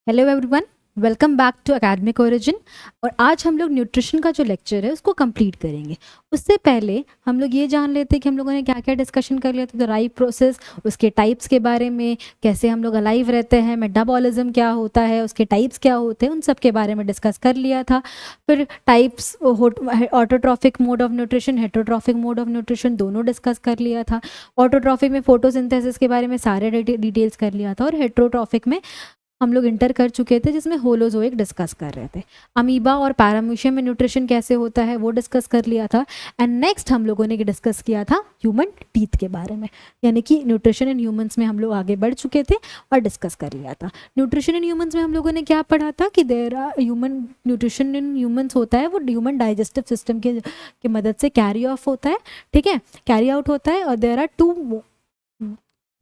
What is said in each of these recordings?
Hello everyone, welcome back to academic origin. और आज हम लोग न्यूट्रिशन का जो लेक्चर है उसको कंप्लीट करेंगे। उससे पहले हम लोग ये जान लेते हैं कि हम लोगों ने क्या क्या डिस्कशन कर लिया था। तो राइब प्रोसेस, उसके टाइप्स के बारे में, कैसे हम लोग अलाइव रहते हैं, मेटाबॉलिज्म क्या होता है, उसके टाइप्स क्या होते हैं, उन सब के बारे में डिस्कस कर लिया था। फिर types, autotrophic mode of nutrition, heterotrophic mode of nutrition, दोनों डिस्कस कर लिया था। ऑटोट्रॉफिक में फोटोसिंथेसिस के बारे में सारे डिटेल्स कर लिया था, और हेटरोट्रॉफिक में हम लोग इंटर कर चुके थे जिसमें होलोजोइक डिस्कस कर रहे थे। अमीबा और पैरामीशियम में न्यूट्रिशन कैसे होता है वो डिस्कस कर लिया था। एंड नेक्स्ट हम लोगों ने डिस्कस किया था ह्यूमन टीथ के बारे में, यानी कि न्यूट्रिशन इन ह्यूमंस में हम लोग आगे बढ़ चुके थे और डिस्कस कर लिया था। न्यूट्रिशन इन ह्यूमंस में हम लोगों ने क्या पढ़ा था कि there are human nutrition in humans होता है, वो ह्यूमन डाइजेस्टिव सिस्टम की मदद से कैरी ऑफ होता है, ठीक है, कैरी आउट होता है। और देयर आर टू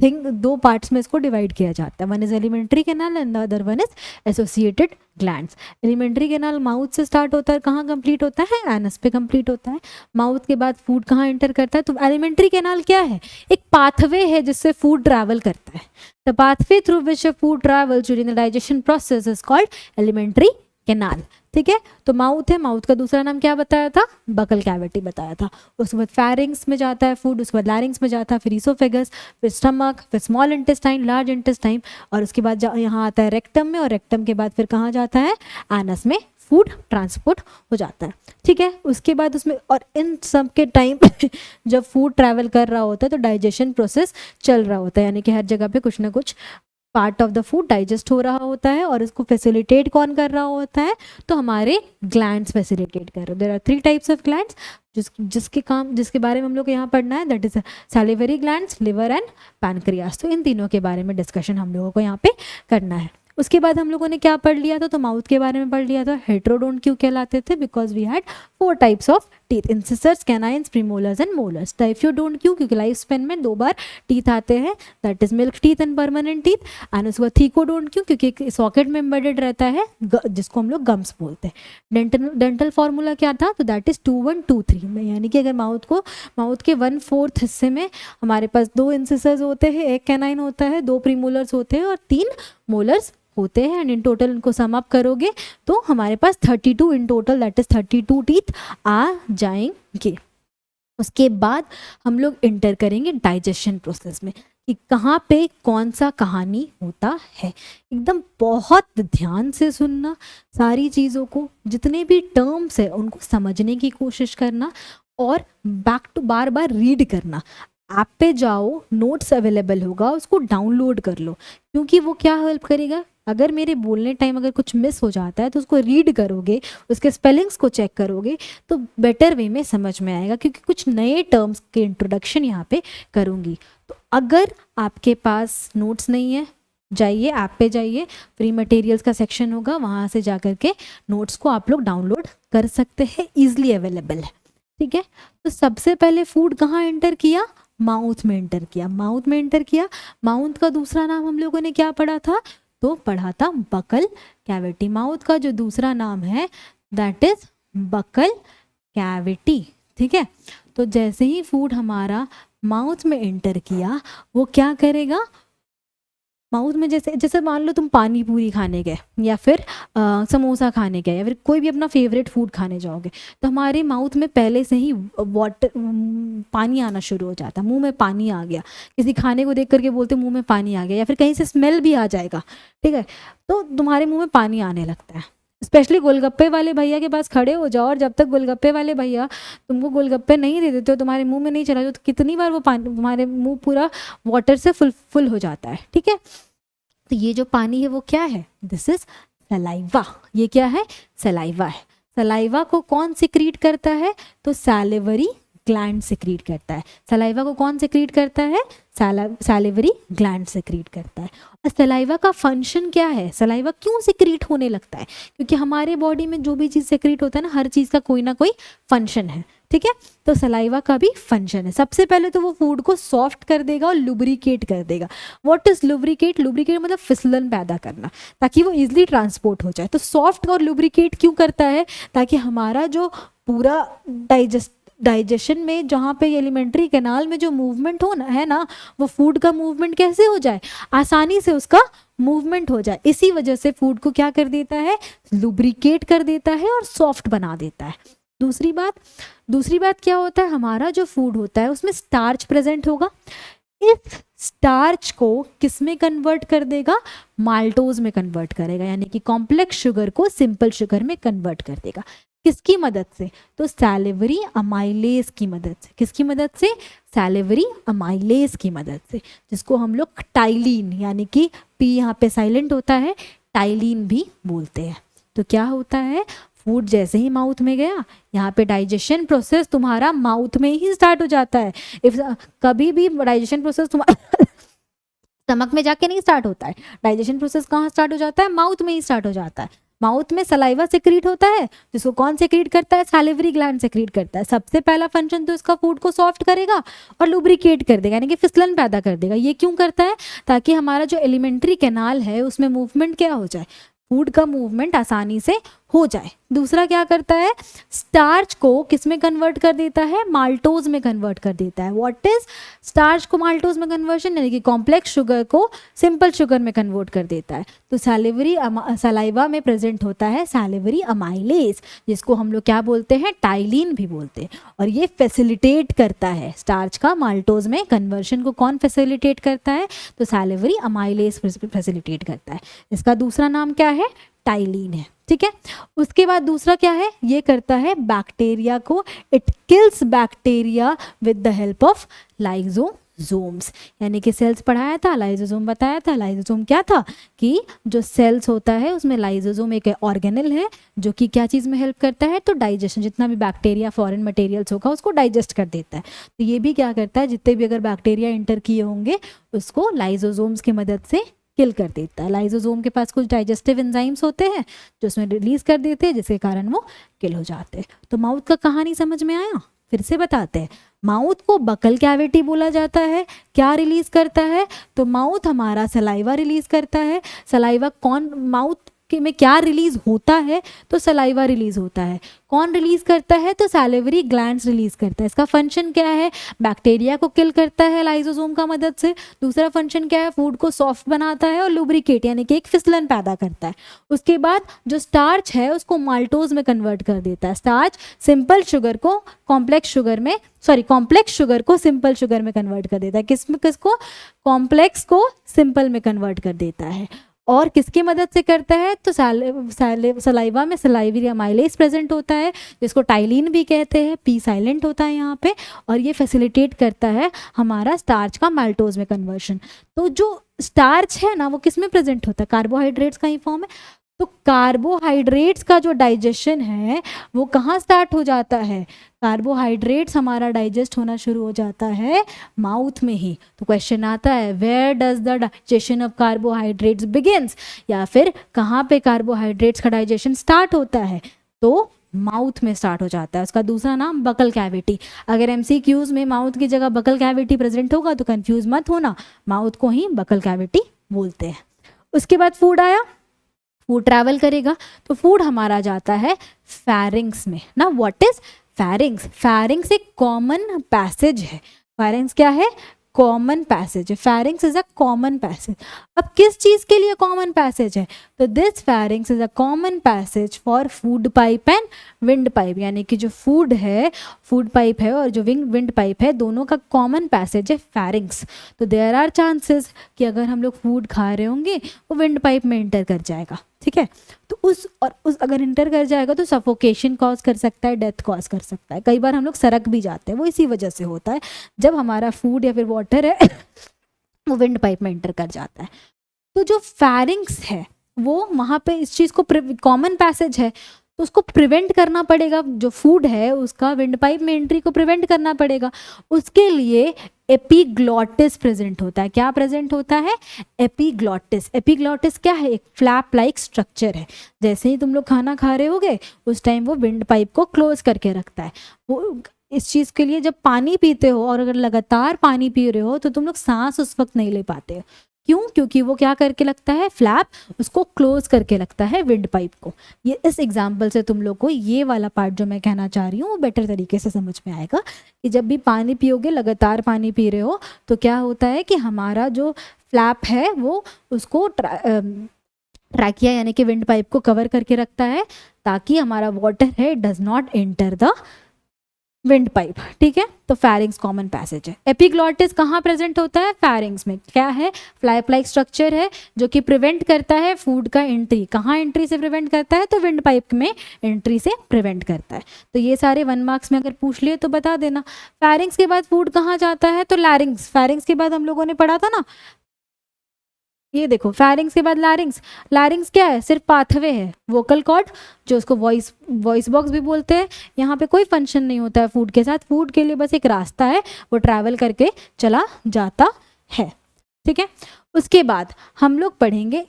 थिंग, दो पार्ट्स में इसको डिवाइड किया जाता है। One is alimentary canal and the other one is associated glands. Alimentary canal mouth से स्टार्ट होता है, कहाँ कंप्लीट होता है? एनस पे कंप्लीट होता है। माउथ के बाद फूड कहाँ एंटर करता है? तो एलिमेंट्री कैनाल क्या है? एक पाथवे है जिससे फूड ट्रैवल करता है। The pathway through which food travel during the digestion process is called alimentary canal, ठीक है। तो माउथ है, माउथ का दूसरा नाम क्या बताया था? बकल कैविटी बताया था। उसके बाद फैरिंग्स में जाता है फूड, उसके बाद लैरिंग्स में जाता है, फिर ईसोफेगस, फिर स्टमक, फिर स्मॉल इंटेस्टाइन, लार्ज इंटेस्टाइन, और उसके बाद यहाँ आता है रेक्टम में, और रेक्टम के बाद फिर कहाँ जाता है? एनस में फूड ट्रांसपोर्ट हो जाता है, ठीक है। उसके बाद उसमें, और इन सब के टाइम जब फूड ट्रैवल कर रहा होता है तो डाइजेशन प्रोसेस चल रहा होता है, यानी कि हर जगह पे कुछ ना कुछ part of the food digest हो रहा होता है। और इसको फैसिलिटेट कौन कर रहा होता है? तो हमारे ग्लैंड्स फैसिलिटेट कर रहे हैं। There are 3 types of glands जिसके बारे में हम लोग यहाँ पढ़ना है, that is salivary glands, liver and pancreas. तो इन तीनों के बारे में डिस्कशन हम लोगों को यहाँ पे करना है। उसके बाद हम लोगों ने क्या पढ़ लिया था? तो माउथ के बारे में पढ़ लिया था। हेट्रोडोंट क्यों कहलाते थे? Because we had 4 types of teeth, incisors, canines, premolars and molars. Diphyodont क्यों? क्योंकि लाइफ स्पेन में 2 बार टीथ आते हैं, that is milk teeth and permanent teeth. And उसके बाद थीकोडोंट क्यों? क्योंकि एक सॉकेट में एम्बेडेड रहता है जिसको हम लोग गम्स बोलते हैं। डेंटल फॉर्मूला क्या था? तो दैट इज 2 1 2 3 में, यानी कि अगर माउथ के 1/4 हिस्से में हमारे पास 2 इंसिसर्स होते हैं, 1 कैनाइन होता है, 2 प्रीमोलर्स होते हैं और 3 मोलर्स होते हैं। एंड इन टोटल इनको सम अप करोगे तो हमारे पास 32 in total, that is 32 teeth आ जाएंगे। उसके बाद हम लोग इंटर करेंगे डाइजेशन प्रोसेस में कि कहाँ पे कौन सा कहानी होता है। एकदम बहुत ध्यान से सुनना, सारी चीज़ों को, जितने भी टर्म्स है उनको समझने की कोशिश करना, और बैक टू बार बार रीड करना। ऐप पे जाओ, नोट्स अवेलेबल होगा, उसको डाउनलोड कर लो, क्योंकि वो क्या हेल्प करेगा? अगर मेरे बोलने टाइम अगर कुछ मिस हो जाता है तो उसको रीड करोगे, उसके स्पेलिंग्स को चेक करोगे तो बेटर वे में समझ में आएगा, क्योंकि कुछ नए टर्म्स के इंट्रोडक्शन यहाँ पे करूँगी। तो अगर आपके पास नोट्स नहीं है, जाइए ऐप पे जाइए, फ्री मटेरियल्स का सेक्शन होगा, वहाँ से जा कर के नोट्स को आप लोग डाउनलोड कर सकते हैं, ईजिली अवेलेबल है, ठीक है। तो सबसे पहले फूड कहाँ एंटर किया? माउथ में एंटर किया, माउथ में एंटर किया। माउथ का दूसरा नाम हम लोगों ने क्या पढ़ा था? तो पढ़ा था बकल कैविटी। माउथ का जो दूसरा नाम है दैट इज बकल कैविटी, ठीक है। तो जैसे ही फूड हमारा माउथ में एंटर किया, वो क्या करेगा? माउथ में जैसे जैसे मान लो तुम पानी पूरी खाने गए, या फिर समोसा खाने गए, या फिर कोई भी अपना फेवरेट फूड खाने जाओगे, तो हमारे माउथ में पहले से ही वाटर, पानी आना शुरू हो जाता है, मुंह में पानी आ गया। किसी खाने को देख करके बोलते मुंह में पानी आ गया, या फिर कहीं से स्मेल भी आ जाएगा, ठीक है, तो तुम्हारे मुंह में पानी आने लगता है। स्पेशली गोलगप्पे वाले भैया के पास खड़े हो जाओ, और जब तक गोलगप्पे वाले भैया तुमको गोलगप्पे नहीं दे देते हो, तुम्हारे मुंह में नहीं चला जाओ, तो कितनी बार वो पानी, तुम्हारे मुंह पूरा वाटर से फुल हो जाता है, ठीक है। तो ये जो पानी है वो क्या है? This is saliva. ये क्या है? सलाइवा है। सलाइवा को कौन सिक्रीट करता है? तो सैलिवरी ग्लैंड सिक्रीट करता है। सलाइवा को कौन सिक्रीट करता है? सैलिवरी ग्लैंड सिक्रीट करता है। और सलाइवा का फंक्शन क्या है? सलाइवा क्यों सिक्रीट होने लगता है? क्योंकि हमारे बॉडी में जो भी चीज़ सिक्रीट होता है ना, हर चीज़ का कोई ना कोई फंक्शन है, ठीक है। तो सलाइवा का भी फंक्शन है। सबसे पहले तो वो फूड को सॉफ्ट कर देगा और लुब्रिकेट कर देगा। What is lubricate? लुब्रिकेट मतलब फिसलन पैदा करना, ताकि वो इजिली ट्रांसपोर्ट हो जाए। तो सॉफ्ट और लुब्रिकेट क्यों करता है? ताकि हमारा जो पूरा डाइजेशन में, जहाँ पे एलिमेंट्री कैनाल में जो मूवमेंट हो ना है ना, वो फूड का मूवमेंट कैसे हो जाए? आसानी से उसका मूवमेंट हो जाए, इसी वजह से फूड को क्या कर देता है, लुब्रिकेट कर देता है और सॉफ्ट बना देता है। दूसरी बात क्या होता है, हमारा जो फूड होता है उसमें स्टार्च प्रेजेंट होगा, इस स्टार्च को किस में कन्वर्ट कर देगा, माल्टोज में कन्वर्ट करेगा, यानी कि कॉम्प्लेक्स शुगर को सिंपल शुगर में कन्वर्ट कर देगा। किसकी मदद से, तो सैलिवरी अमाइलेज की मदद से। किसकी मदद से, सैलिवरी अमाइलेज की मदद से, जिसको हम लोग टाइलिन, यानी कि पी यहाँ पे साइलेंट होता है, टाइलिन भी बोलते हैं। तो क्या होता है, फूड जैसे ही माउथ में गया, यहाँ पे डाइजेशन प्रोसेस तुम्हारा माउथ में ही स्टार्ट हो जाता है। इफ कभी भी डाइजेशन प्रोसेस तुम्हारा स्टमक में जाके नहीं स्टार्ट होता है, डाइजेशन प्रोसेस कहाँ स्टार्ट हो जाता है, माउथ में ही स्टार्ट हो जाता है। माउथ में सलाइवा सेक्रीट होता है, जिसको कौन सेक्रीट करता है, सैलिवरी ग्लैंड सेक्रीट करता है। सबसे पहला फंक्शन तो इसका फूड को सॉफ्ट करेगा और लुब्रिकेट कर देगा, यानी कि फिसलन पैदा कर देगा। ये क्यों करता है, ताकि हमारा जो एलिमेंट्री कैनाल है उसमें मूवमेंट क्या हो जाए, फूड का मूवमेंट आसानी से हो जाए। दूसरा क्या करता है, स्टार्च को किस में कन्वर्ट कर देता है, माल्टोज में कन्वर्ट कर देता है। व्हाट इज स्टार्च को माल्टोज में कन्वर्शन, यानी कि कॉम्प्लेक्स शुगर को सिंपल शुगर में कन्वर्ट कर देता है। तो सलाइवा में प्रेजेंट होता है सैलिवरी अमाइलेज, जिसको हम लोग क्या बोलते हैं, टाइलिन भी बोलते हैं। और ये फैसिलिटेट करता है स्टार्च का माल्टोज में कन्वर्शन को। कौन फैसिलिटेट करता है, तो सैलिवरी अमाइलेज फैसिलिटेट करता है। इसका दूसरा नाम क्या है, टाइलिन है। ठीक है, उसके बाद दूसरा क्या है, ये करता है बैक्टीरिया को, it kills bacteria with the help of lysosomes. यानी कि सेल्स पढ़ाया था, लाइजोसोम बताया था। लाइजोसोम क्या था, कि जो सेल्स होता है उसमें लाइजोसोम एक ऑर्गेनल है जो कि क्या चीज़ में हेल्प करता है, तो डाइजेशन, जितना भी बैक्टीरिया फॉरेन मटेरियल्स होगा उसको डाइजेस्ट कर देता है। तो ये भी क्या करता है, जितने भी अगर बैक्टीरिया इंटर किए होंगे उसको लाइजोसोम्स की मदद से किल कर देता है। लाइजोसोम के पास कुछ डाइजेस्टिव एंजाइम्स होते हैं जो उसमें रिलीज कर देते हैं, जिसके कारण वो किल हो जाते हैं। तो माउथ का कहानी समझ में आया, फिर से बताते हैं। माउथ को बकल कैविटी बोला जाता है। क्या रिलीज करता है, तो माउथ हमारा सलाइवा रिलीज करता है। सलाइवा कौन, माउथ में क्या रिलीज होता है, तो सलाइवा रिलीज होता है। कौन रिलीज करता है, तो सैलिवरी ग्लैंड्स रिलीज करता है। इसका फंक्शन क्या है, बैक्टीरिया को किल करता है लाइजोसोम का मदद से। दूसरा फंक्शन क्या है, फूड को सॉफ्ट बनाता है और लुब्रिकेट, यानी कि एक फिसलन पैदा करता है। उसके बाद जो स्टार्च है उसको माल्टोज में कन्वर्ट कर देता है। स्टार्च सिंपल शुगर को कॉम्प्लेक्स शुगर में, कॉम्प्लेक्स शुगर को सिंपल शुगर में कन्वर्ट कर देता है। किसको, कॉम्प्लेक्स को सिंपल में कन्वर्ट कर देता है। और किसकी मदद से करता है, तो सलाइवा में सलाइवरी अमाइलेज प्रेजेंट होता है, जिसको टाइलिन भी कहते हैं, पी साइलेंट होता है यहाँ पे। और ये फैसिलिटेट करता है हमारा स्टार्च का माल्टोज में कन्वर्शन। तो जो स्टार्च है ना वो किस में प्रेजेंट होता है, कार्बोहाइड्रेट्स का ही फॉर्म है। तो कार्बोहाइड्रेट्स का जो डाइजेशन है वो कहाँ स्टार्ट हो जाता है, कार्बोहाइड्रेट्स हमारा डाइजेस्ट होना शुरू हो जाता है माउथ में ही। तो क्वेश्चन आता है, where does the digestion of carbohydrates begins, या फिर कहाँ पे कार्बोहाइड्रेट्स का डाइजेशन स्टार्ट होता है, तो माउथ में स्टार्ट हो जाता है। उसका दूसरा नाम बकल कैविटी। अगर एमसीक्यूज में माउथ की जगह बकल कैविटी प्रेजेंट होगा तो कंफ्यूज मत होना, माउथ को ही बकल कैविटी बोलते हैं। उसके बाद फूड आया, फूड ट्रैवल करेगा, तो फूड हमारा जाता है फैरिंग्स में ना। व्हाट इज फैरिंग्स, फैरिंग्स एक कॉमन पैसेज है। फैरिंग्स क्या है, कॉमन पैसेज है। फैरिंग्स इज अ कॉमन पैसेज। अब किस चीज के लिए कॉमन पैसेज है, तो this फैरिंग्स is a common passage for food pipe and wind pipe, यानी कि जो फूड पाइप है और जो विंड पाइप है, दोनों का कॉमन पैसेज है फैरिंग्स। तो देयर आर चांसेस कि अगर हम लोग फूड खा रहे होंगे वो विंड पाइप में इंटर कर जाएगा, ठीक है। तो उस अगर इंटर कर जाएगा तो सफोकेशन कॉज कर सकता है, डेथ कॉज कर सकता है। कई बार हम लोग सरक भी जाते हैं, वो इसी वजह से होता है, जब हमारा फूड या फिर वाटर है वो विंड पाइप में इंटर कर जाता है। तो जो फैरिंग्स है वो वहाँ पे इस चीज़ को, कॉमन पैसेज है तो उसको प्रिवेंट करना पड़ेगा, जो फूड है उसका विंड पाइप में एंट्री को प्रिवेंट करना पड़ेगा। उसके लिए एपिग्लॉटिस प्रेजेंट होता है। क्या प्रेजेंट होता है, एपिग्लॉटिस। एपिग्लॉटिस क्या है, एक फ्लैप लाइक स्ट्रक्चर है। जैसे ही तुम लोग खाना खा रहे होगे उस टाइम वो विंड पाइप को क्लोज करके रखता है। वो इस चीज़ के लिए, जब पानी पीते हो और अगर लगातार पानी पी रहे हो तो तुम लोग सांस उस वक्त नहीं ले पाते हो। क्यों, क्योंकि वो क्या करके लगता है, फ्लैप उसको क्लोज करके लगता है विंड पाइप को। ये इस एग्जाम्पल से तुम लोग को ये वाला पार्ट जो मैं कहना चाह रही हूँ वो बेटर तरीके से समझ में आएगा कि जब भी पानी पियोगे, लगातार पानी पी रहे हो, तो क्या होता है कि हमारा जो फ्लैप है वो उसको ट्रैकिया यानी कि विंड पाइप को कवर करके रखता है ताकि हमारा वाटर है does not enter the wind pipe, ठीक है। तो फेरिंग्स कॉमन पैसेज है। एपिग्लॉटिस कहाँ प्रेजेंट होता है? फेरिंग्स में। क्या है? फ्लैप लाइक स्ट्रक्चर है जो कि प्रिवेंट करता है फूड का एंट्री। कहाँ एंट्री से प्रिवेंट करता है? तो विंड पाइप में एंट्री से प्रिवेंट करता है। तो ये सारे 1 मार्क्स में अगर पूछ लिए तो बता देना। फेरिंग्स के बाद फूड कहाँ जाता है? तो लैरिंग्स। फेरिंग्स के बाद हम लोगों ने पढ़ा था ना, ये देखो फेरिंग्स के बाद लैरिंग्स। लैरिंग्स क्या है? सिर्फ पाथवे है। वोकल कॉर्ड जो उसको वॉइस बॉक्स भी बोलते हैं, यहाँ पे कोई फंक्शन नहीं होता है फूड के साथ। फूड के लिए बस एक रास्ता है, वो ट्रैवल करके चला जाता है, ठीक है। उसके बाद हम लोग पढ़ेंगे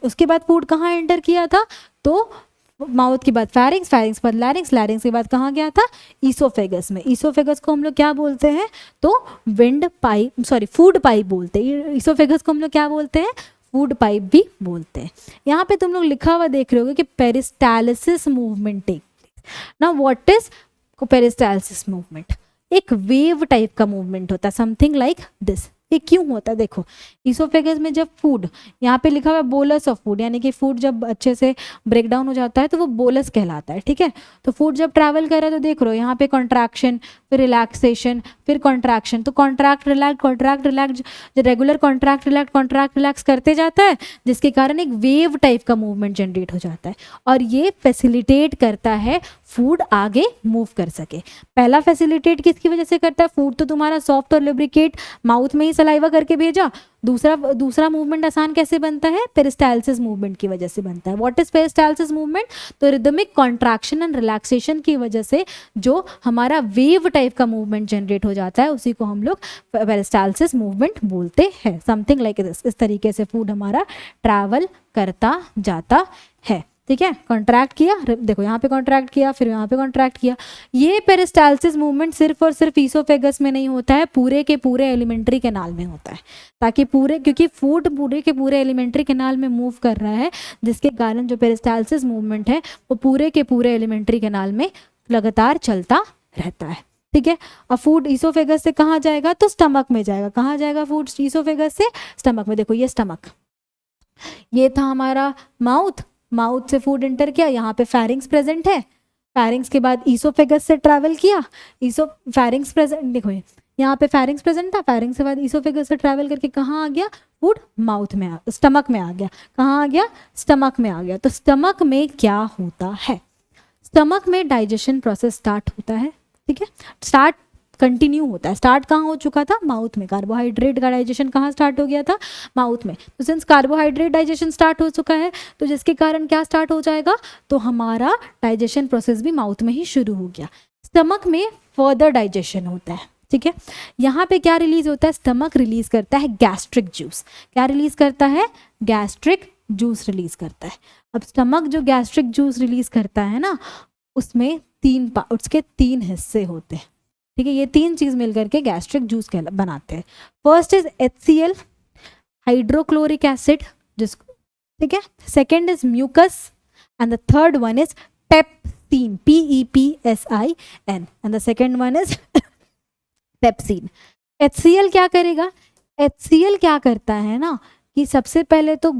उसके बाद फूड कहाँ एंटर किया था? तो माउथ के बाद फेरिंग्स, फेरिंग्स के बाद लैरिंग्स, लैरिंग्स के बाद कहाँ गया था? ईसोफेगस में। ईसोफेगस को हम लोग क्या बोलते हैं? तो wind pipe, sorry food pipe बोलते हैं। ईसोफेगस को हम लोग क्या बोलते हैं? फूड पाइप भी बोलते हैं। यहाँ पे तुम लोग लिखा हुआ देख रहे होगे कि peristalsis movement take place. Now what is peristalsis movement? एक वेव टाइप का मूवमेंट होता है, समथिंग लाइक दिस। ये क्यों होता है? देखो ईसोफेगस में जब फूड, यहाँ पे लिखा हुआ है बोलस ऑफ फूड, यानी कि फूड जब अच्छे से ब्रेक डाउन हो जाता है तो वो बोलस कहलाता है, ठीक है। तो फूड जब ट्रैवल कर रहा है तो देख रहे हो यहाँ पे कॉन्ट्रैक्शन, फिर रिलैक्सेशन, फिर कॉन्ट्रैक्शन। तो contract relax regular contract relax करते जाता है, जिसके कारण एक वेव टाइप का मूवमेंट जनरेट हो जाता है और ये फैसिलिटेट करता है फूड आगे मूव कर सके। पहला फैसिलिटेट किसकी वजह से करता है? फूड तो तुम्हारा सॉफ्ट और लुब्रिकेट माउथ में ही सलाइवा करके भेजा। दूसरा मूवमेंट आसान कैसे बनता है? पेरिस्टालिसिस मूवमेंट की वजह से बनता है। What is peristalsis movement? तो रिदमिक कॉन्ट्रैक्शन एंड रिलैक्सेशन की वजह से जो हमारा वेव टाइप का मूवमेंट जनरेट हो जाता है उसी को हम लोग पेरिस्टालिसिस मूवमेंट बोलते हैं। Something like this. इस तरीके से फूड हमारा ट्रैवल करता जाता है, ठीक है। कॉन्ट्रैक्ट किया, देखो यहाँ पे कॉन्ट्रैक्ट किया, फिर यहाँ पे कॉन्ट्रैक्ट किया। ये पेरिस्टालिसिस मूवमेंट सिर्फ और सिर्फ ईसोफेगस में नहीं होता है, पूरे के पूरे एलिमेंट्री कैनाल में होता है। ताकि क्योंकि फूड पूरे के पूरे एलिमेंट्री कैनाल में मूव कर रहा है, जिसके कारण जो पेरिस्टालिसिस मूवमेंट है वो पूरे के पूरे एलिमेंट्री कैनाल में लगातार चलता रहता है, ठीक है। और फूड ईसोफेगस से कहाँ जाएगा? तो स्टमक में जाएगा। कहाँ जाएगा फूड ईसोफेगस से? स्टमक में। देखो ये स्टमक, ये था हमारा माउथ। माउथ से फूड एंटर किया, यहाँ पे फेरिंग्स प्रेजेंट है। फेरिंग्स के बाद ईसोफेगस से ट्रैवल किया, फेरिंग्स प्रेजेंट, देखो यहाँ पे फेरिंग्स प्रेजेंट था। फेरिंग्स के बाद ईसोफेगस से ट्रैवल करके कहाँ आ गया? फूड माउथ में स्टमक में आ गया। कहाँ आ गया? स्टमक में आ गया। तो स्टमक में क्या होता है? स्टमक में डाइजेशन प्रोसेस स्टार्ट होता है, ठीक है। कंटिन्यू होता है। स्टार्ट कहाँ हो चुका था? माउथ में। कार्बोहाइड्रेट का डाइजेशन कहाँ स्टार्ट हो गया था? माउथ में। तो सिंस कार्बोहाइड्रेट डाइजेशन स्टार्ट हो चुका है तो जिसके कारण क्या स्टार्ट हो जाएगा? तो हमारा डाइजेशन प्रोसेस भी माउथ में ही शुरू हो गया। स्टमक में फर्दर डाइजेशन होता है, ठीक है। यहाँ पे क्या रिलीज होता है? स्टमक रिलीज करता है गैस्ट्रिक जूस। क्या रिलीज करता है? गैस्ट्रिक जूस रिलीज करता है। अब स्टमक जो गैस्ट्रिक जूस रिलीज करता है ना, उसमें उसके 3 हिस्से होते हैं, ठीक है। ये 3 चीज मिलकर के गैस्ट्रिक जूस बनाते हैं। First is HCl, hydrochloric acid, जिसको, ठीक है। Second is mucus and the third one is pepsin, PEPSIN, and the second one is pepsin. HCl क्या करेगा? HCl क्या करता है ना कि सबसे पहले तो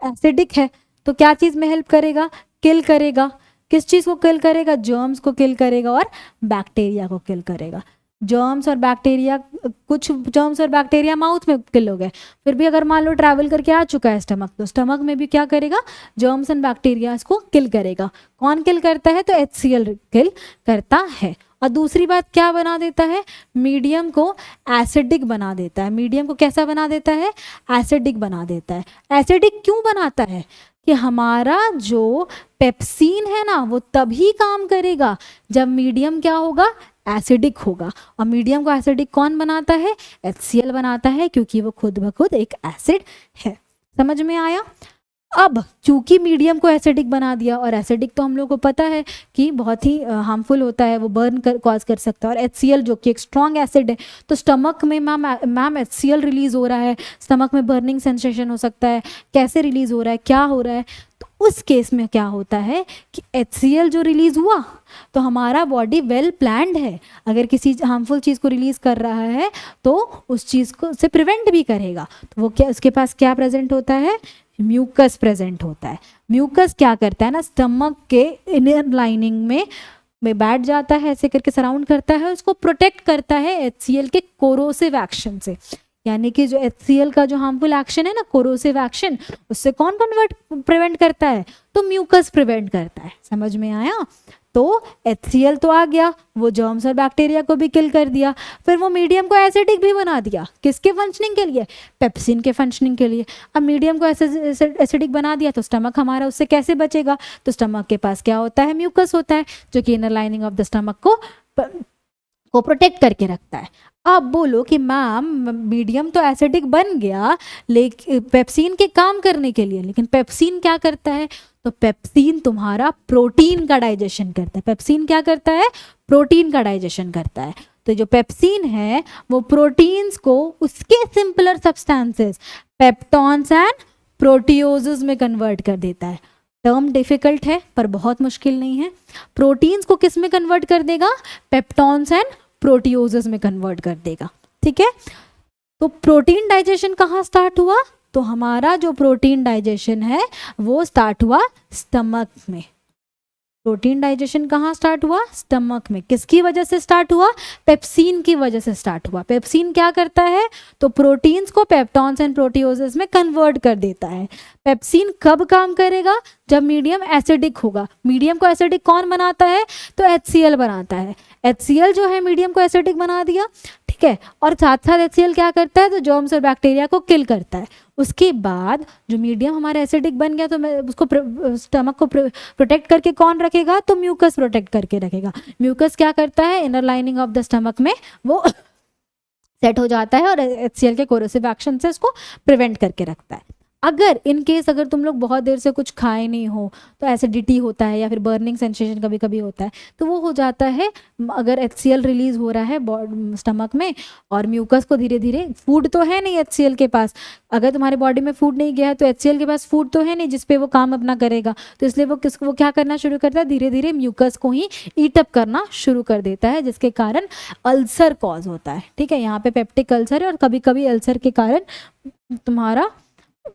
एसिडिक है तो क्या चीज में हेल्प करेगा? किल करेगा। किस चीज को किल करेगा? जर्म्स को किल करेगा और बैक्टीरिया को किल करेगा। जर्म्स और बैक्टीरिया, कुछ जर्म्स और बैक्टीरिया माउथ में किल हो गए, फिर भी अगर मान लो ट्रैवल करके आ चुका है स्टमक, तो स्टमक में भी क्या करेगा? जर्म्स एंड बैक्टीरिया को किल करेगा। कौन किल करता है? तो HCl किल करता है। और दूसरी बात क्या बना देता है? मीडियम को एसिडिक बना देता है। मीडियम को कैसा बना देता है? एसिडिक बना देता है। एसिडिक क्यों बनाता है? कि हमारा जो पेप्सिन है ना वो तभी काम करेगा जब मीडियम क्या होगा? एसिडिक होगा। और मीडियम को एसिडिक कौन बनाता है? HCl बनाता है, क्योंकि वो खुद ब खुद एक एसिड है। समझ में आया? अब चूंकि मीडियम को एसिडिक बना दिया, और एसिडिक तो हम लोग को पता है कि बहुत ही हार्मफुल होता है, वो बर्न कॉज कर सकता है। और HCl जो कि एक स्ट्रॉन्ग एसिड है, तो स्टमक में मैम HCl रिलीज हो रहा है, स्टमक में बर्निंग सेंसेशन हो सकता है। कैसे रिलीज हो रहा है? क्या हो रहा है? तो उस केस में क्या होता है कि HCl जो रिलीज हुआ तो हमारा बॉडी वेल प्लान्ड है, अगर किसी हार्मफुल चीज़ को रिलीज कर रहा है तो उस चीज़ को से प्रिवेंट भी करेगा। तो वो क्या, उसके पास क्या प्रेजेंट होता है, म्यूकस प्रेजेंट होता है। म्यूकस क्या करता है ना, स्टमक के इनर लाइनिंग में बैठ जाता है, ऐसे करके सराउंड करता है, उसको प्रोटेक्ट करता है HCl के कोरोसिव एक्शन से। यानी कि जो HCl का जो हार्मफुल एक्शन है ना, कोरोसिव एक्शन, उससे कौन प्रिवेंट करता है, तो म्यूकस प्रिवेंट करता है। समझ में आया? तो HCl तो आ गया, वो जर्म्स और बैक्टीरिया को भी किल कर दिया, फिर वो मीडियम को एसिडिक भी बना दिया। किसके फंक्शनिंग के लिए, पेप्सिन के फंक्शनिंग के लिए। अब मीडियम को एसिडिक बना दिया तो स्टमक हमारा उससे कैसे बचेगा, तो स्टमक के पास क्या होता है, म्यूकस होता है, जो कि inner lining of the stomach को प्रोटेक्ट करके रखता है। अब बोलो कि मैम मीडियम तो एसिडिक बन गया लेकिन पेप्सिन के काम करने के लिए, लेकिन पेप्सिन क्या करता है, तो पेप्सिन तुम्हारा प्रोटीन का डाइजेशन करता है। पेप्सिन क्या करता है, प्रोटीन का डाइजेशन करता है। तो जो पेप्सिन है वो प्रोटीन्स को उसके simpler substances peptones and proteoses में कन्वर्ट कर देता है। टर्म डिफिकल्ट है पर बहुत मुश्किल नहीं है। प्रोटीन्स को किस में कन्वर्ट कर देगा, पेप्टॉन्स एंड प्रोटियोजेस में कन्वर्ट कर देगा। ठीक है, तो प्रोटीन डाइजेशन कहाँ स्टार्ट हुआ, तो हमारा जो प्रोटीन डाइजेशन है वो स्टार्ट हुआ स्टमक में। प्रोटीन डाइजेशन कहाँ स्टार्ट हुआ, स्टमक में। किसकी वजह से स्टार्ट हुआ, पेप्सिन की वजह से स्टार्ट हुआ। पेप्सिन क्या करता है, तो प्रोटीन्स को पेप्टॉन्स एंड प्रोटियोजेस में कन्वर्ट कर देता है। पेप्सिन कब काम करेगा, जब मीडियम एसिडिक होगा। मीडियम को एसिडिक कौन बनाता है, तो HCl बनाता है। HCl जो है मीडियम को एसिडिक बना दिया, ठीक है, और साथ साथ HCl क्या करता है, तो जर्म्स और बैक्टीरिया को किल करता है। उसके बाद जो मीडियम हमारा एसिडिक बन गया तो उसको स्टमक को प्रोटेक्ट करके कौन रखेगा, तो म्यूकस प्रोटेक्ट करके रखेगा। म्यूकस क्या करता है, inner lining of the stomach में वो सेट हो जाता है और HCl के कोरोसिव एक्शन से उसको प्रिवेंट करके रखता है। अगर इन केस अगर तुम लोग बहुत देर से कुछ खाए नहीं हो तो एसिडिटी होता है या फिर बर्निंग सेंसेशन कभी कभी होता है, तो वो हो जाता है अगर HCl रिलीज हो रहा है स्टमक में और म्यूकस को धीरे धीरे, फूड तो है नहीं HCl के पास, अगर तुम्हारे बॉडी में फूड नहीं गया है तो HCl के पास फूड तो है नहीं जिसपे वो काम अपना करेगा, तो इसलिए वो क्या करना शुरू करता है, धीरे धीरे म्यूकस को ही ईट अप करना शुरू कर देता है, जिसके कारण अल्सर कॉज होता है। ठीक है, यहाँ पे पेप्टिक अल्सर है और कभी कभी अल्सर के कारण तुम्हारा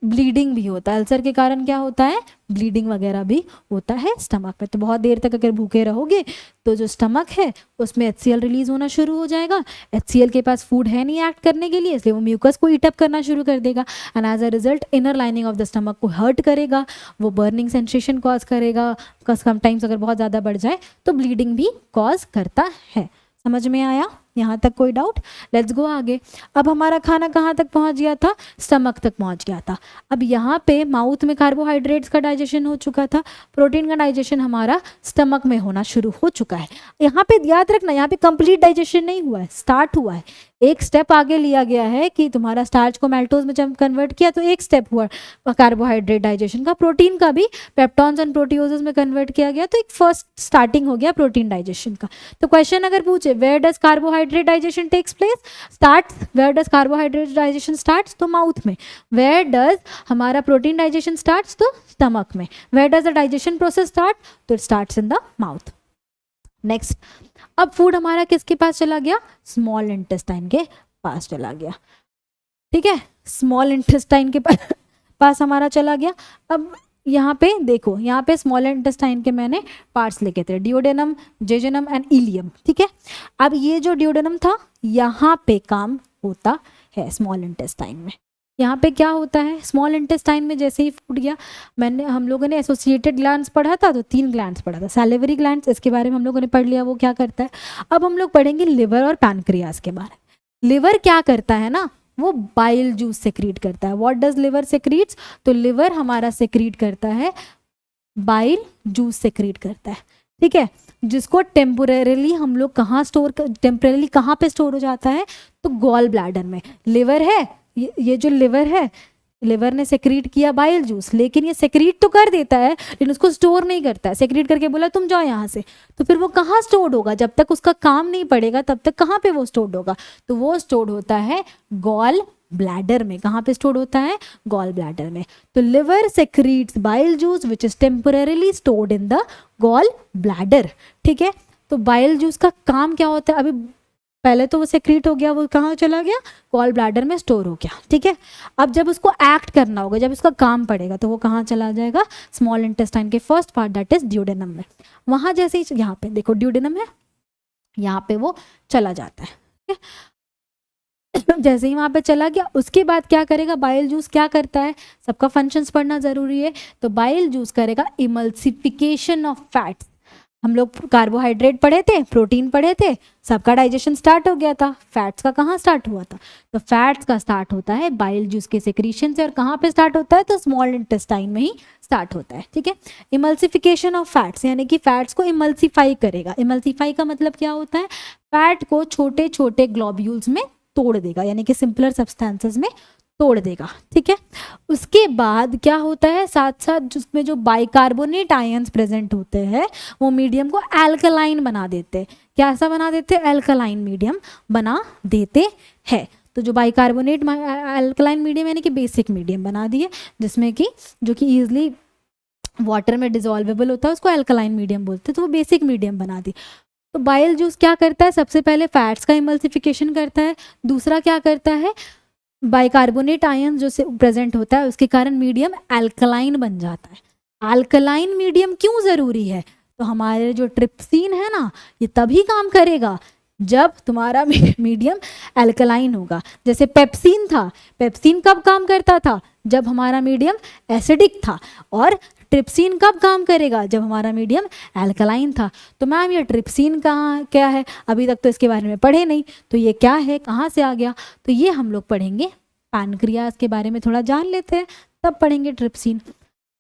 ब्लीडिंग भी होता है। अल्सर के कारण क्या होता है, ब्लीडिंग वगैरह भी होता है स्टमक में। तो बहुत देर तक अगर भूखे रहोगे तो जो स्टमक है उसमें HCl रिलीज होना शुरू हो जाएगा। HCl के पास फूड है नहीं एक्ट करने के लिए, इसलिए वो म्यूकस को ईट अप करना शुरू कर देगा and as a result inner lining of the stomach को हर्ट करेगा, वो बर्निंग सेंसेशन कॉज करेगा, समटाइम्स अगर बहुत ज़्यादा बढ़ जाए तो ब्लीडिंग भी कॉज करता है। समझ में आया यहाँ तक, कोई डाउट? लेट्स गो आगे। अब हमारा खाना कहाँ तक पहुँच गया था, स्टमक तक पहुँच गया था। अब यहाँ पे माउथ में कार्बोहाइड्रेट्स का डाइजेशन हो चुका था, प्रोटीन का डाइजेशन हमारा स्टमक में होना शुरू हो चुका है। यहाँ पे याद रखना, यहाँ पे कंप्लीट डाइजेशन नहीं हुआ है, स्टार्ट हुआ है। एक स्टेप आगे लिया गया है कि तुम्हारा स्टार्च को मैल्टोज में जब कन्वर्ट किया तो एक स्टेप हुआ कार्बोहाइड्रेट डाइजेशन का, प्रोटीन का भी पेप्टॉन्स एंड प्रोटियोजेस में कन्वर्ट किया गया, तो एक फर्स्ट स्टार्टिंग हो गया प्रोटीन डाइजेशन का। तो क्वेश्चन अगर पूछे where does carbohydrate digestion takes place, starts, where does carbohydrate digestion starts, तो माउथ में। वेयर डज हमारा प्रोटीन डाइजेशन स्टार्ट्स, तो स्टमक में। Where does the digestion process start, तो it starts in the mouth. Next, अब food हमारा किसके पास चला गया, स्मॉल इंटेस्टाइन के पास चला गया। ठीक है, स्मॉल इंटेस्टाइन के पास हमारा चला गया। अब यहाँ पे देखो, यहाँ पे स्मॉल इंटेस्टाइन के मैंने पार्ट्स लिखे थे, डिओडेनम, जेजुनम एंड इलियम। ठीक है, अब ये जो डिओडेनम था यहाँ पे काम होता है स्मॉल इंटेस्टाइन में। यहाँ पे क्या होता है, स्मॉल इंटेस्टाइन में जैसे ही फूड गया, हम लोगों ने एसोसिएटेड ग्लैंड्स पढ़ा था, तो 3 ग्लैंड्स पढ़ा था। सैलिवरी ग्लैंड्स, इसके बारे में हम लोगों ने पढ़ लिया, वो क्या करता है। अब हम लोग पढ़ेंगे लिवर और पैनक्रियास के बारे में। लिवर क्या करता है ना, वो बाइल जूस सेक्रीट करता है। व्हाट डज लिवर सेक्रीट्स, तो लिवर हमारा सेक्रीट करता है बाइल जूस सेक्रीट करता है। ठीक है, जिसको टेम्पोरेली हम लोग टेम्पोरेली कहाँ पे स्टोर हो जाता है, तो गॉल ब्लैडर में। लिवर है, ये जो लिवर है, लिवर ने सेक्रीट किया बाइल जूस, लेकिन ये सेक्रीट तो कर देता है लेकिन उसको स्टोर नहीं करता है। सेक्रीट करके बोला तुम जाओ यहाँ से, तो फिर वो कहाँ स्टोर्ड होगा, जब तक उसका काम नहीं पड़ेगा तब तक कहाँ पे वो स्टोर्ड होगा, तो वो स्टोर्ड होता है गॉल ब्लैडर में। कहाँ पे स्टोर्ड होता है? गॉल ब्लैडर में। तो liver secretes bile juice which is temporarily stored in the gall bladder. ठीक है, तो बाइल जूस का काम क्या होता है? अभी पहले तो वो सेक्रीट हो गया, वो कहाँ चला गया? गॉल ब्लैडर में स्टोर हो गया। ठीक है, अब जब उसको एक्ट करना होगा, जब उसका काम पड़ेगा, तो वो कहाँ चला जाएगा? स्मॉल इंटेस्टाइन के first part that is duodenum में। वहाँ जैसे ही यहाँ पे देखो ड्यूडेनम है, यहाँ पे वो चला जाता है। जैसे ही वहाँ पे चला गया, उसके बाद क्या करेगा? बाइल जूस क्या करता है? सबका फंक्शंस पढ़ना जरूरी है। तो बाइल जूस करेगा इमल्सिफिकेशन ऑफ फैट्स। हम लोग कार्बोहाइड्रेट पढ़े थे, प्रोटीन पढ़े थे, सबका डाइजेशन स्टार्ट हो गया था। फैट्स का कहाँ स्टार्ट हुआ था? तो फैट्स का स्टार्ट होता है बाइल जूस के सेक्रीशन से। और कहाँ पे स्टार्ट होता है? तो स्मॉल इंटेस्टाइन में ही स्टार्ट होता है। ठीक है, इमल्सिफिकेशन ऑफ फैट्स यानी कि फैट्स को इमल्सीफाई करेगा। इमल्सीफाई का मतलब क्या होता है? फैट को छोटे छोटे ग्लोब्यूल्स में तोड़ देगा, यानी कि सिंपलर सब्सटेंसेस में तोड़ देगा। ठीक है, उसके बाद क्या होता है? साथ साथ जिसमें जो बाइकार्बोनेट आयंस प्रेजेंट होते हैं वो मीडियम को एल्कलाइन बना देते हैं। कैसा बना देते हैं? एल्कलाइन मीडियम बना देते हैं। तो जो बाइकार्बोनेट एल्कलाइन मीडियम यानी कि बेसिक मीडियम बना दिए, जिसमें कि जो कि ईजिली वाटर में डिजॉल्वेबल होता है, उसको एल्कलाइन मीडियम बोलते हैं। तो वो बेसिक मीडियम बना दी। तो बाइल जूस क्या करता है? सबसे पहले फैट्स का इमल्सिफिकेशन करता है। दूसरा क्या करता है? बाइकार्बोनेट आयन जो से प्रेजेंट होता है उसके कारण मीडियम एल्कलाइन बन जाता है। एल्कलाइन मीडियम क्यों ज़रूरी है? तो हमारे जो ट्रिप्सिन है ना, ये तभी काम करेगा जब तुम्हारा मीडियम एल्कलाइन होगा। जैसे पेप्सिन था, पेप्सिन कब काम करता था? जब हमारा मीडियम एसिडिक था। और ट्रिप्सिन कब काम करेगा? जब हमारा मीडियम एल्कलाइन था। तो मैम ये ट्रिप्सिन कहाँ क्या है? अभी तक तो इसके बारे में पढ़े नहीं, तो ये क्या है, कहाँ से आ गया? तो ये हम लोग पढ़ेंगे, पैनक्रियाज के बारे में थोड़ा जान लेते हैं, तब पढ़ेंगे ट्रिप्सिन।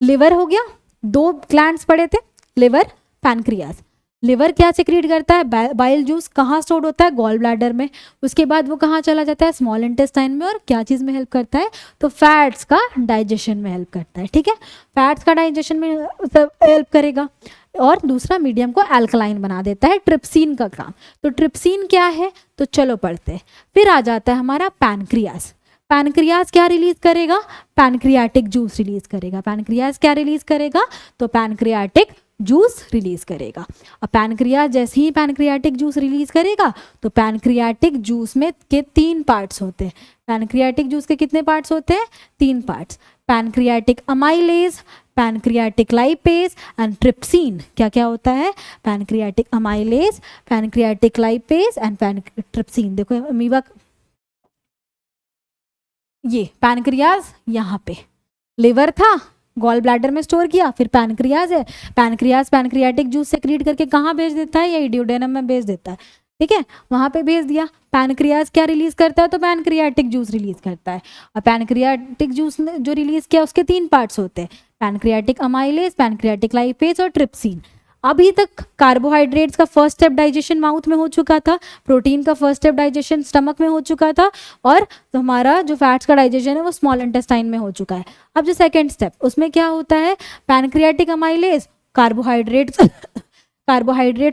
लिवर हो गया, दो ग्लैंड्स पढ़े थे, लिवर, पैनक्रियाज। लिवर क्या सेक्रेट करता है? Bile juice. कहाँ स्टोर होता है? गॉल ब्लैडर में। उसके बाद वो कहाँ चला जाता है? स्मॉल इंटेस्टाइन में। और क्या चीज़ में हेल्प करता है? तो फैट्स का डाइजेशन में हेल्प करता है। ठीक है, फैट्स का डाइजेशन में हेल्प करेगा। और दूसरा मीडियम को एल्कलाइन बना देता है, ट्रिप्सिन का काम। तो ट्रिप्सिन क्या है? तो चलो पढ़ते हैं। फिर आ जाता है हमारा पैनक्रियाज। पैनक्रियाज क्या रिलीज करेगा? पैनक्रियाटिक जूस रिलीज करेगा। पैनक्रियाज क्या रिलीज करेगा? तो पैनक्रियाटिक जूस रिलीज करेगा। अब पैनक्रियाज जैसे ही पैनक्रियाटिक जूस रिलीज करेगा, तो पैनक्रियाटिक जूस में के 3 पार्ट्स होते हैं। पैनक्रियाटिक जूस के कितने पार्ट्स होते हैं? 3 parts. Pancreatic amylase, pancreatic lipase and trypsin. क्या क्या होता है? Pancreatic amylase, pancreatic lipase and trypsin. देखो अमीबा, ये पैनक्रियाज यहाँ पे, लिवर था, गॉल ब्लैडर में स्टोर किया, फिर पैनक्रियाज है। पैनक्रियाज पैनक्रियाटिक जूस सेक्रीट करके कहाँ भेज देता है? ये ड्यूडेनम में भेज देता है। ठीक है, वहाँ पे भेज दिया। पैनक्रियाज क्या रिलीज करता है? तो पैनक्रियाटिक जूस रिलीज करता है। और पैनक्रियाटिक जूस जो रिलीज किया उसके 3 पार्ट्स होते हैं, पैनक्रियाटिक अमाइलेज, पैनक्रियाटिक लाइपेज और ट्रिप्सिन। अभी तक कार्बोहाइड्रेट्स का फर्स्ट स्टेप डाइजेशन माउथ में हो चुका था, प्रोटीन का फर्स्ट स्टेप डाइजेशन स्टमक में हो चुका था, और तो हमारा जो फैट्स का डाइजेशन है वो स्मॉल इंटेस्टाइन में हो चुका है। अब जो सेकेंड स्टेप, उसमें क्या होता है? पैनक्रियाटिक अमाइलेज कार्बोहाइड्रेट्स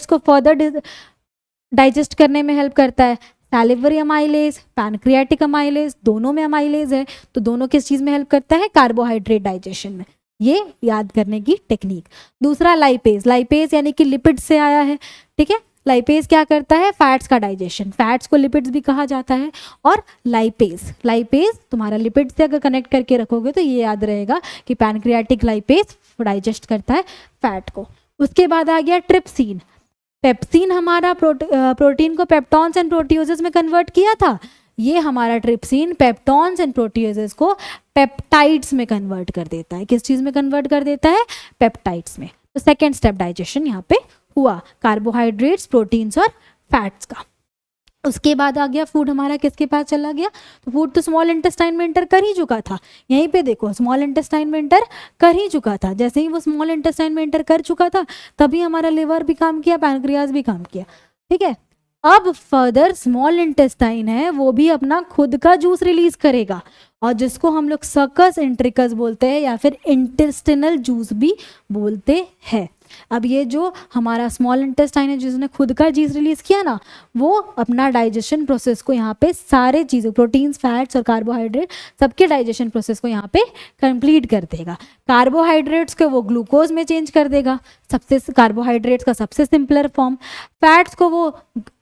को फर्दर डाइजेस्ट करने में हेल्प करता है। सैलिवरी अमाइलेज, पैनक्रियाटिक अमाइलेज, दोनों में अमाइलेज है, तो दोनों किस चीज़ में हेल्प करता है? कार्बोहाइड्रेट डाइजेशन में। ये याद करने की टेक्निक। दूसरा लाइपेज, लाइपेज यानी कि लिपिड से आया है। ठीक है, लाइपेज क्या करता है? फैट्स का डाइजेशन। फैट्स को लिपिड्स भी कहा जाता है। और लाइपेज, लाइपेज तुम्हारा लिपिड से अगर कनेक्ट करके रखोगे तो ये याद रहेगा कि पैनक्रियाटिक लाइपेज डाइजेस्ट करता है फैट को। उसके बाद आ गया ट्रिप्सिन। पेप्सिन हमारा प्रोटीन को पेप्टॉन्स एंड प्रोटियोजेस में कन्वर्ट किया था। ये हमारा ट्रिप्सिन पेप्टॉन्स एंड प्रोटियोजेस को पेप्टाइड्स में कन्वर्ट कर देता है। किस चीज़ में कन्वर्ट कर देता है? पेप्टाइड्स में। तो सेकेंड स्टेप डाइजेशन यहाँ पे हुआ, कार्बोहाइड्रेट्स, प्रोटीन्स और फैट्स का। उसके बाद आ गया फूड हमारा किसके पास चला गया? तो फूड तो स्मॉल इंटेस्टाइन में एंटर कर ही चुका था। यहीं पे देखो स्मॉल इंटेस्टाइन में एंटर कर ही चुका था। जैसे ही वो स्मॉल इंटेस्टाइन में एंटर कर चुका था, तभी हमारा लिवर भी काम किया, पैनक्रियाज भी काम किया। ठीक है, अब फर्दर स्मॉल इंटेस्टाइन है वो भी अपना खुद का जूस रिलीज करेगा, और जिसको हम लोग सकस इंट्रिकस बोलते हैं या फिर इंटेस्टिनल जूस भी बोलते हैं। अब ये जो हमारा स्मॉल इंटेस्टाइन है जिसने खुद का चीज़ रिलीज़ किया ना, वो अपना डाइजेशन प्रोसेस को यहाँ पे सारे चीज़ों प्रोटीन्स, फैट्स और कार्बोहाइड्रेट सबके डाइजेशन प्रोसेस को यहाँ पे कंप्लीट कर देगा। कार्बोहाइड्रेट्स को वो ग्लूकोज में चेंज कर देगा, सबसे कार्बोहाइड्रेट्स का सबसे सिंपलर फॉर्म। फैट्स को वो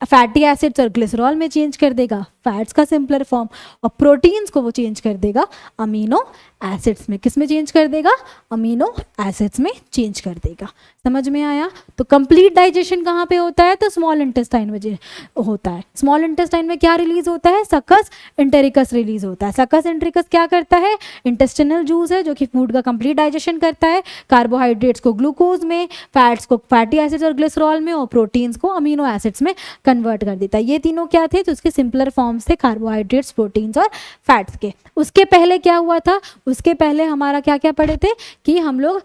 फैटी एसिड्स और ग्लिसरॉल में चेंज कर देगा, फैट्स का सिंपलर फॉर्म। और प्रोटीन्स को वो चेंज कर देगा अमीनो एसिड्स में। किस में चेंज कर देगा? अमीनो एसिड्स में चेंज कर देगा। समझ में आया? तो कंप्लीट डाइजेशन कहाँ पे होता है? तो स्मॉल इंटेस्टाइन में होता है। स्मॉल इंटेस्टाइन में क्या रिलीज होता है? सकस एंटेरिकस रिलीज होता है। सकस एंटेरिकस क्या करता है? इंटेस्टिनल जूस है जो कि फूड का कंप्लीट डाइजेशन करता है। कार्बोहाइड्रेट्स को ग्लूकोज में, फैट्स को फैटी एसिड्स और ग्लिसरॉल में, और प्रोटीन्स को अमीनो एसिड्स में कन्वर्ट कर देता है। ये तीनों क्या थे? तो उसके सिंपलर फॉर्म्स थे कार्बोहाइड्रेट्स, प्रोटीन्स और फैट्स के। उसके पहले क्या हुआ था? उसके पहले हमारा क्या क्या पढ़े थे कि हम लोग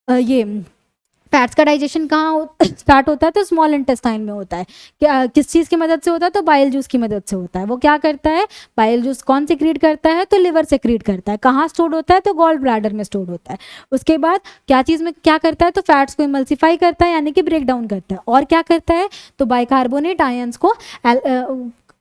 ये फैट्स का डाइजेशन कहाँ स्टार्ट होता है? तो स्मॉल इंटेस्टाइन में होता है। क्या किस चीज़ की मदद से होता है? तो बाइल जूस की मदद से होता है। वो क्या करता है? बाइल जूस कौन सिक्रीट करता है? तो लिवर सिक्रीट करता है। कहाँ स्टोर होता है? तो गॉल ब्लैडर में स्टोर होता है। उसके बाद क्या चीज़ में क्या करता है? तो फैट्स को इमल्सिफाई करता है, यानी कि ब्रेक डाउन करता है। और क्या करता है? तो बाइकार्बोनेट आयंस को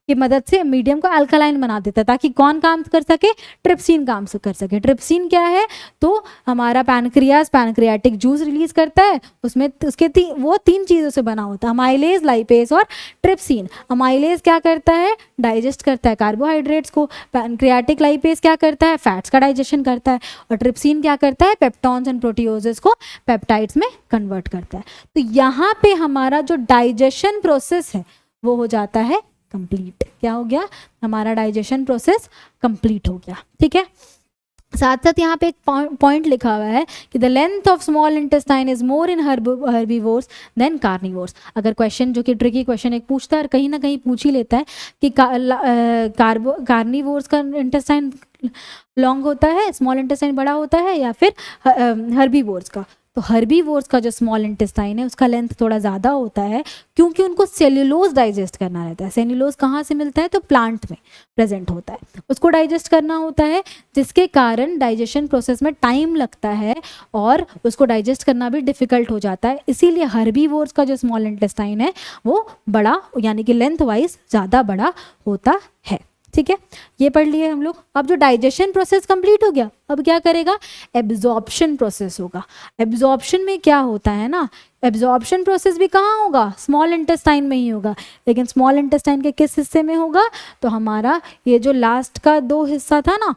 की मदद से मीडियम को अल्कलाइन बना देता है, ताकि कौन काम कर सके? ट्रिप्सिन काम कर सके। ट्रिप्सिन क्या है? तो हमारा पैनक्रियाज पैनक्रियाटिक जूस रिलीज करता है। उसमें उसके वो तीन चीज़ों से बना होता है, अमाइलेज, लाइपेज और ट्रिप्सिन। अमाइलेज क्या करता है? डाइजेस्ट करता है कार्बोहाइड्रेट्स को। पैनक्रियाटिक लाइपेज क्या करता है? फैट्स का डाइजेशन करता है। और ट्रिप्सिन क्या करता है? पेप्टॉन्स एंड प्रोटियोजेस को पेप्टाइड्स में कन्वर्ट करता है। तो यहाँ पे हमारा जो डाइजेशन प्रोसेस है वो हो जाता है कंप्लीट। क्या हो गया? हमारा डाइजेशन प्रोसेस कंप्लीट हो गया। ठीक है। साथ साथ यहाँ पे एक पॉइंट लिखा हुआ है कि the length of small intestine is more in herbivores than carnivores. अगर क्वेश्चन जो कि ट्रिकी क्वेश्चन एक पूछता है और कहीं ना कहीं पूछ ही लेता है कि कार्निवोर्स का इंटेस्टाइन लॉन्ग होता है, स्मॉल इंटेस्टाइन बड़ा होता है, या फिर हर्बीवोर्स का। तो हर्बीवोर्स का जो स्मॉल इंटेस्टाइन है उसका लेंथ थोड़ा ज़्यादा होता है, क्योंकि उनको सेल्यूलोज डाइजेस्ट करना रहता है। सेल्यूलोज कहाँ से मिलता है? तो प्लांट में प्रेजेंट होता है, उसको डाइजेस्ट करना होता है, जिसके कारण डाइजेशन प्रोसेस में टाइम लगता है और उसको डाइजेस्ट करना भी डिफिकल्ट हो जाता है। इसीलिए हर्बीवोर्स का जो स्मॉल इंटेस्टाइन है वो बड़ा, यानी कि लेंथ वाइज ज़्यादा बड़ा होता है। ठीक है, ये पढ़ लिए हम लोग। अब जो डाइजेशन प्रोसेस कंप्लीट हो गया, अब क्या करेगा? एब्जॉर्प्शन प्रोसेस होगा। एब्जॉर्प्शन में क्या होता है ना, एब्जॉर्प्शन प्रोसेस भी कहाँ होगा? स्मॉल इंटेस्टाइन में ही होगा। लेकिन स्मॉल इंटेस्टाइन के किस हिस्से में होगा? तो हमारा ये जो लास्ट का 2 हिस्सा था ना,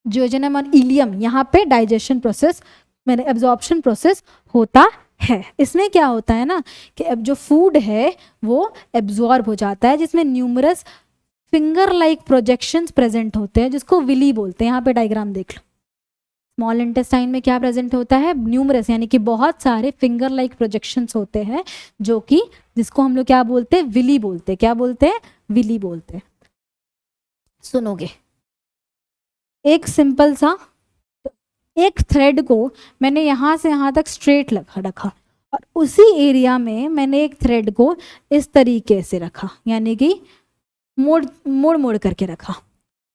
जियोजेनम और इलियम, यहाँ पे डाइजेशन प्रोसेस मैंने एब्जॉर्प्शन प्रोसेस होता है। इसमें क्या होता है ना कि अब जो फूड है वो एब्जॉर्ब हो जाता है, जिसमें numerous finger like projections present होते हैं, जिसको विली बोलते हैं। यहाँ पे डायग्राम देख लो। स्मॉल इंटेस्टाइन में क्या प्रेजेंट होता है? न्यूमरस, यानी कि बहुत सारे फिंगर लाइक प्रोजेक्शंस होते हैं, जो कि जिसको हम लोग क्या बोलते हैं? विली बोलते हैं। क्या बोलते हैं? विली बोलते हैं। सुनोगे, एक सिंपल सा एक थ्रेड को मैंने यहाँ से यहाँ तक स्ट्रेट रखा और उसी एरिया में मैंने एक थ्रेड को इस तरीके से रखा, यानी कि मोड़ करके रखा।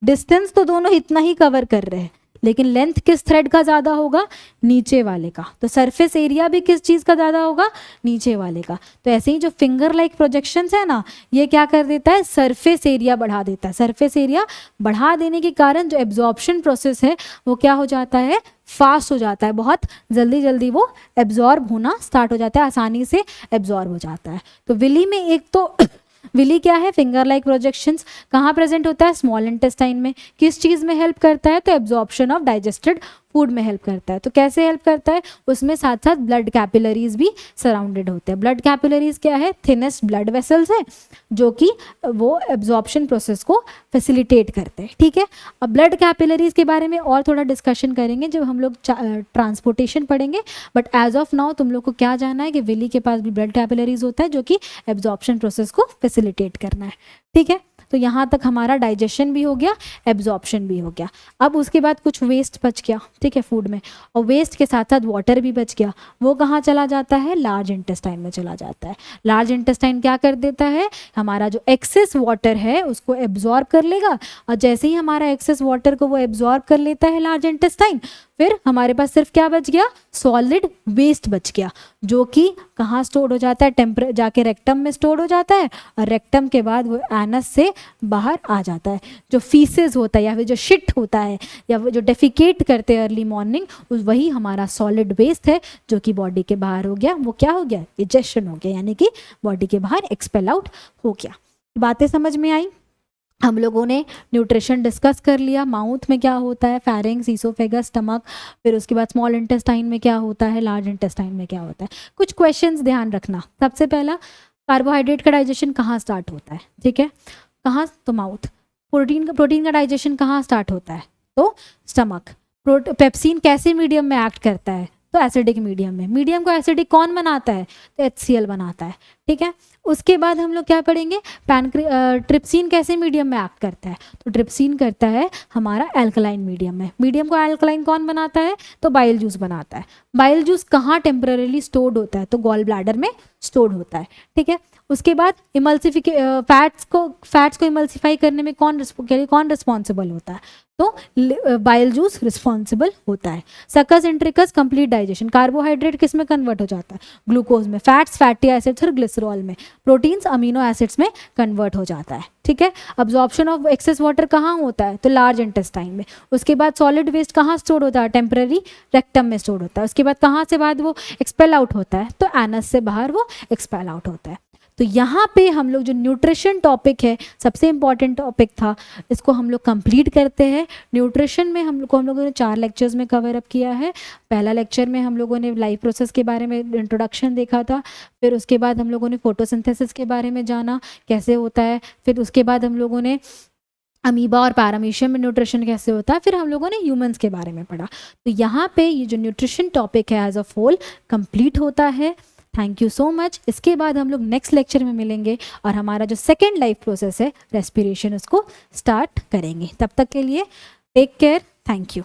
डिस्टेंस तो दोनों इतना ही कवर कर रहे हैं, लेकिन लेंथ किस थ्रेड का ज़्यादा होगा? नीचे वाले का। तो सरफेस एरिया भी किस चीज़ का ज़्यादा होगा? नीचे वाले का। तो ऐसे ही जो फिंगर लाइक प्रोजेक्शंस है ना, ये क्या कर देता है? सरफेस एरिया बढ़ा देता है। सरफेस एरिया बढ़ा देने के कारण जो एब्जॉर्प्शन प्रोसेस है वो क्या हो जाता है? फास्ट हो जाता है। बहुत जल्दी जल्दी वो एब्जॉर्ब होना स्टार्ट हो जाता है, आसानी से एब्जॉर्ब हो जाता है। तो विली में एक तो विली क्या है? Finger like projections. कहाँ प्रेजेंट होता है? स्मॉल इंटेस्टाइन में। किस चीज़ में हेल्प करता है? तो एब्जॉर्प्शन ऑफ डाइजेस्टेड फूड में हेल्प करता है। तो कैसे हेल्प करता है? उसमें साथ साथ ब्लड कैपिलरीज भी सराउंडेड होते हैं। ब्लड कैपिलरीज क्या है? थिनेस्ट ब्लड वेसल्स है, जो कि वो एब्जॉर्प्शन प्रोसेस को फैसिलिटेट करते हैं। ठीक है, अब ब्लड कैपिलरीज के बारे में और थोड़ा डिस्कशन करेंगे जब हम लोग ट्रांसपोर्टेशन पढ़ेंगे। बट एज ऑफ नाउ तुम लोग को क्या जानना है कि विली के पास भी ब्लड कैपिलरीज होता है, जो कि एब्जॉर्प्शन प्रोसेस को फैसिलिटेट करना है। ठीक है, तो यहाँ तक हमारा डाइजेशन भी हो गया, एब्जॉर्प्शन भी हो गया। अब उसके बाद कुछ वेस्ट बच गया, ठीक है, फूड में, और वेस्ट के साथ साथ वाटर भी बच गया। वो कहाँ चला जाता है? लार्ज इंटेस्टाइन में चला जाता है। लार्ज इंटेस्टाइन क्या कर देता है? हमारा जो एक्सेस वाटर है उसको एब्जॉर्ब कर लेगा, और जैसे ही हमारा एक्सेस वाटर को वो एब्जॉर्ब कर लेता है लार्ज इंटेस्टाइन, फिर हमारे पास सिर्फ क्या बच गया, सॉलिड वेस्ट बच गया, जो कि कहाँ स्टोर हो जाता है, जाके रेक्टम में स्टोर हो जाता है, और रेक्टम के बाद वो एनस से बाहर आ जाता है। जो फीसेस होता है या फिर जो शिट होता है या वो जो डेफिकेट करते हैं अर्ली मॉर्निंग, वही हमारा सॉलिड वेस्ट है जो कि बॉडी के बाहर हो गया, वो क्या हो गया, इजेक्शन हो गया, यानी कि बॉडी के बाहर एक्सपेल आउट हो गया। बातें समझ में आई? हम लोगों ने न्यूट्रिशन डिस्कस कर लिया, माउथ में क्या होता है, फेरिंग्स, ईसोफेगस, स्टमक, फिर उसके बाद स्मॉल इंटेस्टाइन में क्या होता है, लार्ज इंटेस्टाइन में क्या होता है। कुछ क्वेश्चंस ध्यान रखना। सबसे पहला, कार्बोहाइड्रेट का डाइजेशन कहाँ स्टार्ट होता है, ठीक है, कहाँ, तो माउथ। प्रोटीन का डाइजेशन कहाँ स्टार्ट होता है, तो स्टमक। पेप्सिन कैसे मीडियम में एक्ट करता है, तो एसिडिक मीडियम में। मीडियम को एसिडिक कौन बनाता है, तो HCl बनाता है, ठीक है। उसके बाद हम लोग क्या पढ़ेंगे, ट्रिप्सिन कैसे मीडियम में एक्ट करता है, तो ट्रिप्सिन करता है हमारा एल्कलाइन मीडियम में। मीडियम को एल्कलाइन कौन बनाता है, तो बाइल जूस बनाता है। बाइल जूस कहाँ टेम्पररीली स्टोर्ड होता है, तो गॉल ब्लैडर में स्टोर्ड होता है, ठीक है। उसके बाद फैट्स को इमल्सिफाई करने में कौन रिस्पॉन्सिबल होता है, तो बाइल जूस रिस्पॉन्सिबल होता है। सकस इंट्रिकस कंप्लीट डाइजेशन, कार्बोहाइड्रेट किस में कन्वर्ट हो जाता है, ग्लूकोज में। फैट्स फैटी एसिड्स और ग्लिसरॉल में। प्रोटीन्स अमीनो एसिड्स में कन्वर्ट हो जाता है, ठीक है। अब्जॉर्प्शन ऑफ एक्सेस वाटर कहाँ होता है, तो लार्ज इंटेस्टाइन में। उसके बाद सॉलिड वेस्ट कहाँ स्टोर होता है, टेम्पररी रेक्टम में स्टोर होता है। उसके बाद कहाँ से बाद वो एक्सपेल आउट होता है, तो एनस से बाहर वो एक्सपेल आउट होता है। तो यहाँ पे हम लोग जो न्यूट्रिशन टॉपिक है, सबसे इम्पॉर्टेंट टॉपिक था, इसको हम लोग कंप्लीट करते हैं। न्यूट्रिशन में हम लोगों ने 4 लेक्चर्स में कवर अप किया है। पहला लेक्चर में हम लोगों ने लाइफ प्रोसेस के बारे में इंट्रोडक्शन देखा था, फिर उसके बाद हम लोगों ने फोटोसिंथेसिस के बारे में जाना कैसे होता है, फिर उसके बाद हम लोगों ने अमीबा और पैरामीशियम में न्यूट्रिशन कैसे होता है, फिर हम लोगों ने ह्यूमंस के बारे में पढ़ा। तो यहाँ पे ये जो न्यूट्रिशन टॉपिक है एज अ होल कंप्लीट होता है। Thank you so much. इसके बाद हम लोग नेक्स्ट लेक्चर में मिलेंगे और हमारा जो सेकेंड लाइफ प्रोसेस है रेस्पिरेशन, उसको स्टार्ट करेंगे। तब तक के लिए टेक केयर, थैंक यू।